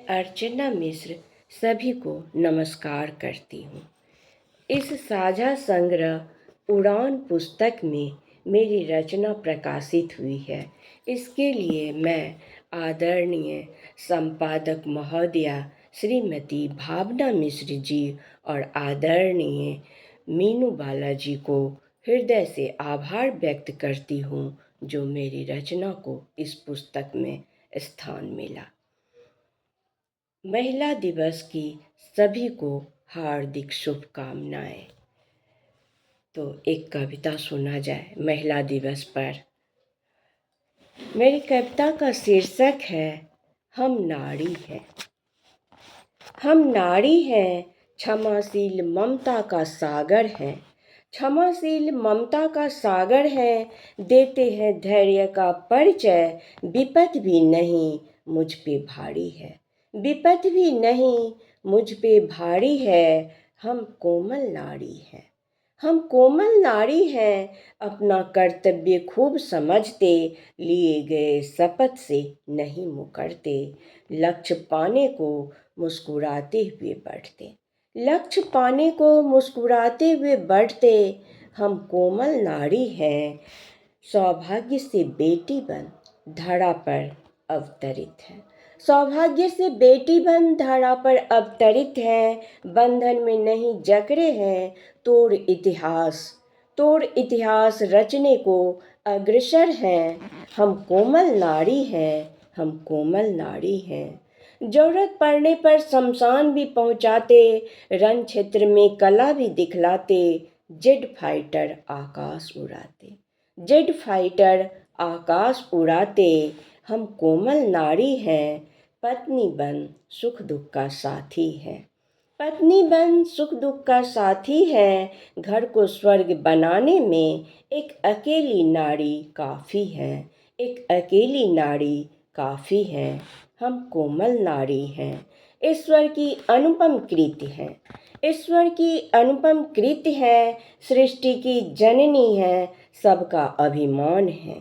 अर्चना मिश्र सभी को नमस्कार करती हूँ। इस साझा संग्रह उड़ान पुस्तक में मेरी रचना प्रकाशित हुई है। इसके लिए मैं आदरणीय संपादक महोदया श्रीमती भावना मिश्र जी और आदरणीय मीनू बालाजी को हृदय से आभार व्यक्त करती हूँ जो मेरी रचना को इस पुस्तक में स्थान मिला। महिला दिवस की सभी को हार्दिक शुभकामनाएं। तो एक कविता सुना जाए महिला दिवस पर। मेरी कविता का शीर्षक है हम नारी हैं। हम नारी हैं, क्षमाशील ममता का सागर हैं। क्षमाशील ममता का सागर है, देते हैं धैर्य का परिचय। विपत भी नहीं मुझ पे भारी है, विपत भी नहीं मुझ पे भारी है। हम कोमल नारी हैं, हम कोमल नारी हैं। अपना कर्तव्य खूब समझते, लिए गए शपथ से नहीं मुकरते। लक्ष्य पाने को मुस्कुराते हुए बढ़ते, लक्ष्य पाने को मुस्कुराते हुए बढ़ते। हम कोमल नारी हैं, सौभाग्य से बेटी बन धरा पर अवतरित है। सौभाग्य से बेटी बन धरा पर अवतरित है। बंधन में नहीं जकड़े हैं, तोड़ इतिहास रचने को अग्रसर हैं। हम कोमल नारी हैं, हम कोमल नारी हैं। जरूरत पड़ने पर शमशान भी पहुंचाते, रण क्षेत्र में कला भी दिखलाते। जेड फाइटर आकाश उड़ाते, जेड फाइटर आकाश उड़ाते। हम कोमल नारी हैं, पत्नी बन सुख दुख का साथी है। पत्नी बन सुख दुख का साथी है। घर को स्वर्ग बनाने में एक अकेली नारी काफ़ी है, एक अकेली नारी काफ़ी है। हम कोमल नारी हैं, ईश्वर की अनुपम कृति है, ईश्वर की अनुपम कृति है। सृष्टि की जननी है, सबका अभिमान है।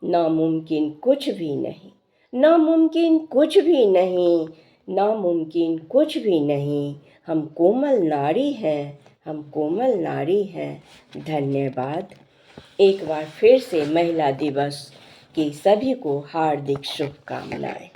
नामुमकिन कुछ भी नहीं, नामुमकिन कुछ भी नहीं, नामुमकिन कुछ भी नहीं। हम कोमल नारी हैं, हम कोमल नारी हैं। धन्यवाद। एक बार फिर से महिला दिवस की सभी को हार्दिक शुभकामनाएं।